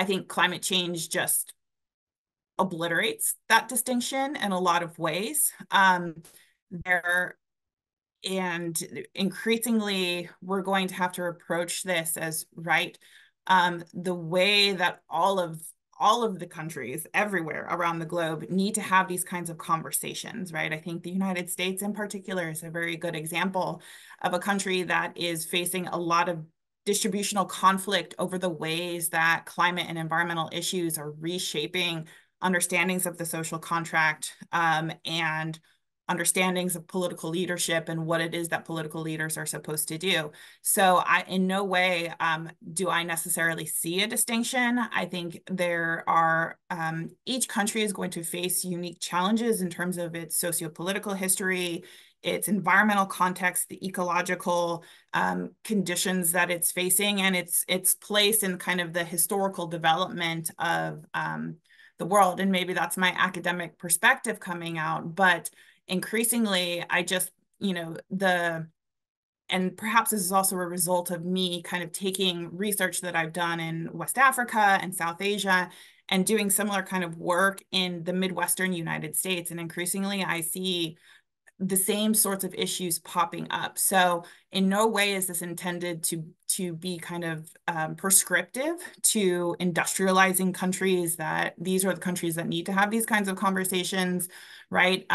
think climate change just obliterates that distinction in a lot of ways. And increasingly, we're going to have to approach this as the way that all of the countries everywhere around the globe need to have these kinds of conversations, right? I think the United States in particular is a very good example of a country that is facing a lot of distributional conflict over the ways that climate and environmental issues are reshaping understandings of the social contract and understandings of political leadership and what it is that political leaders are supposed to do. So in no way do I necessarily see a distinction. I think there are, each country is going to face unique challenges in terms of its socio-political history, its environmental context, the ecological conditions that it's facing, and its place in kind of the historical development of the world. And maybe that's my academic perspective coming out, but increasingly, I just, and perhaps this is also a result of me kind of taking research that I've done in West Africa and South Asia and doing similar kind of work in the Midwestern United States. And increasingly, I see the same sorts of issues popping up. So in no way is this intended to be kind of prescriptive to industrializing countries, that these are the countries that need to have these kinds of conversations, right?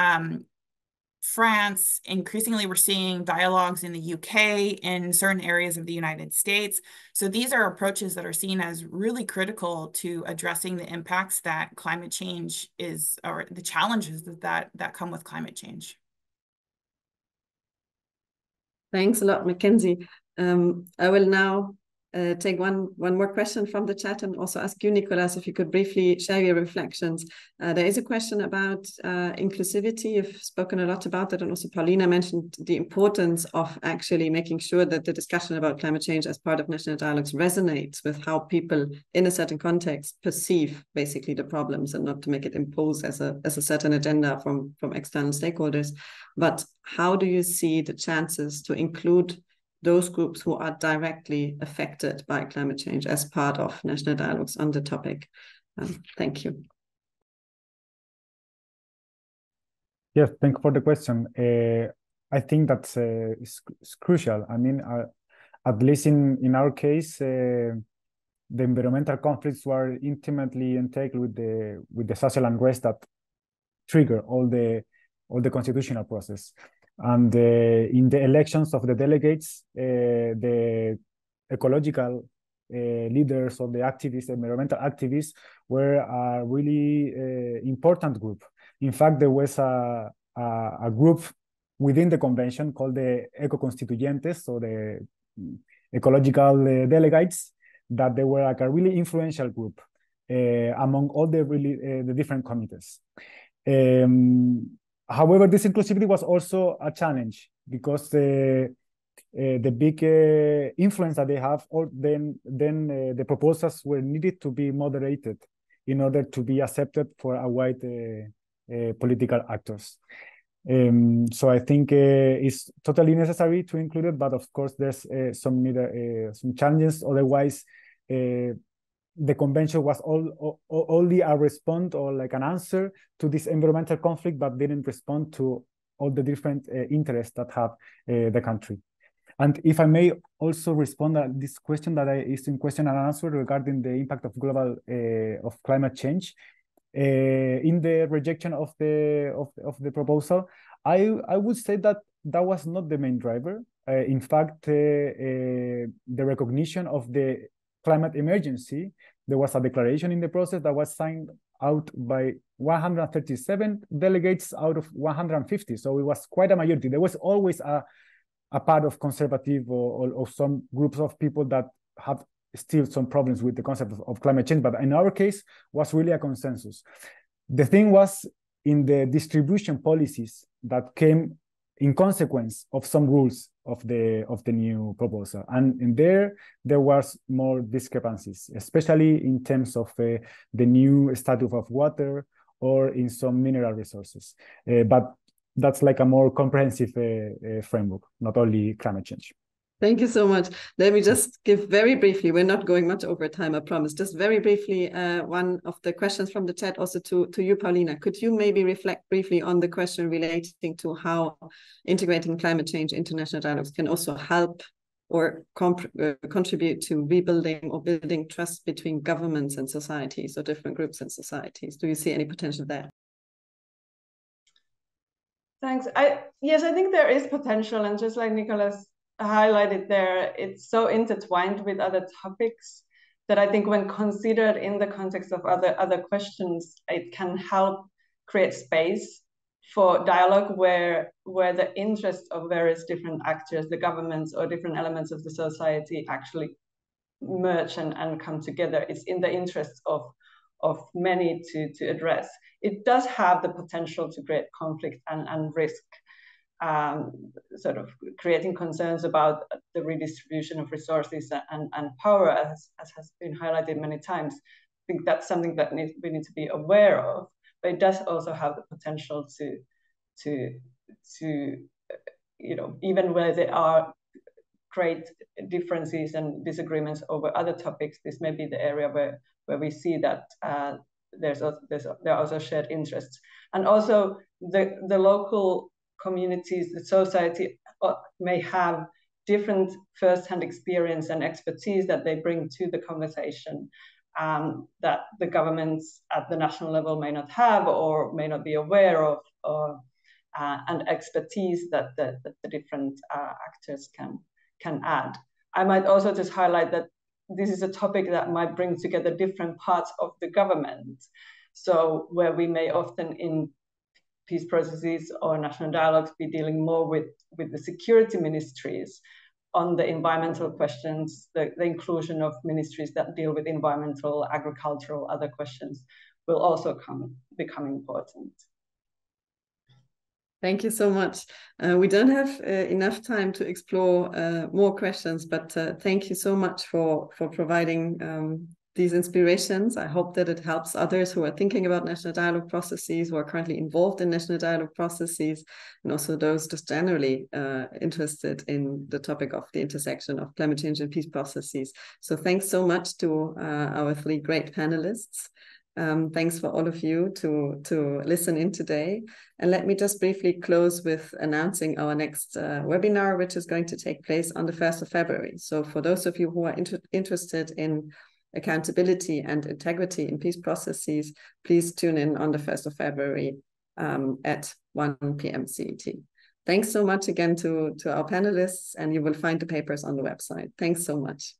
France, increasingly we're seeing dialogues in the UK, in certain areas of the United States. So these are approaches that are seen as really critical to addressing the impacts that climate change is, or the challenges that come with climate change. Thanks a lot, Mackenzie. I will now take one more question from the chat and also ask you, Nicolas, if you could briefly share your reflections. There is a question about inclusivity. You've spoken a lot about that, and also Paulina mentioned the importance of actually making sure that the discussion about climate change as part of national dialogues resonates with how people in a certain context perceive basically the problems, and not to make it impose as a certain agenda from external stakeholders. But how do you see the chances to include those groups who are directly affected by climate change as part of national dialogues on the topic? Thank you. Yes, thank you for the question. I think that's it's crucial. I mean, at least in our case, the environmental conflicts were intimately entangled with the social unrest that trigger all the constitutional process. And in the elections of the delegates, the ecological leaders or the activists, environmental activists, were a really important group. In fact, there was a group within the convention called the eco-constituyentes, so the ecological delegates, that they were like a really influential group among all the different committees. However, this inclusivity was also a challenge because the big influence that they have, or then the proposals were needed to be moderated in order to be accepted for a wide political actors. So I think it's totally necessary to include it, but of course there's some challenges. Otherwise, the convention was only a response or like an answer to this environmental conflict, but didn't respond to all the different interests that have the country. And if I may also respond to this question that is in question and answer regarding the impact of global of climate change, in the rejection of the proposal, I would say that was not the main driver. In fact, the recognition of the climate emergency, there was a declaration in the process that was signed out by 137 delegates out of 150. So it was quite a majority. There was always a part of conservative or some groups of people that have still some problems with the concept of climate change, but in our case was really a consensus. The thing was in the distribution policies that came in consequence of some rules of the new proposal, and in there was more discrepancies, especially in terms of the new status of water or in some mineral resources. But that's like a more comprehensive framework, not only climate change. Thank you so much. Let me just give very briefly, we're not going much over time, I promise, just very briefly, one of the questions from the chat also to you, Paulina. Could you maybe reflect briefly on the question relating to how integrating climate change into national dialogues can also help or contribute to rebuilding or building trust between governments and societies, or different groups and societies? Do you see any potential there? Thanks. Yes, I think there is potential, and just like Nicolas highlighted there, it's so intertwined with other topics that I think when considered in the context of other questions, it can help create space for dialogue where the interests of various different actors, the governments or different elements of the society actually merge and come together. It's in the interests of many to address. It does have the potential to create conflict and risk, sort of creating concerns about the redistribution of resources and power, as has been highlighted many times. I think that's something that we need to be aware of, but it does also have the potential to even where there are great differences and disagreements over other topics, this may be the area where we see that there are also shared interests. And also the local communities, the society may have different first-hand experience and expertise that they bring to the conversation, that the governments at the national level may not have or may not be aware of, and expertise that the different actors can add. I might also just highlight that this is a topic that might bring together different parts of the government. So where we may often in peace processes or national dialogues be dealing more with the security ministries on the environmental questions, the inclusion of ministries that deal with environmental, agricultural, other questions will also become important. Thank you so much. We don't have enough time to explore more questions, but thank you so much for providing these inspirations. I hope that it helps others who are thinking about national dialogue processes, who are currently involved in national dialogue processes, and also those just generally interested in the topic of the intersection of climate change and peace processes. So thanks so much to our three great panelists. Thanks for all of you to listen in today. And let me just briefly close with announcing our next webinar, which is going to take place on the 1st of February. So for those of you who are interested in accountability and integrity in peace processes, please tune in on the 1st of February at 1 p.m. CET. Thanks so much again to our panelists, and you will find the papers on the website. Thanks so much.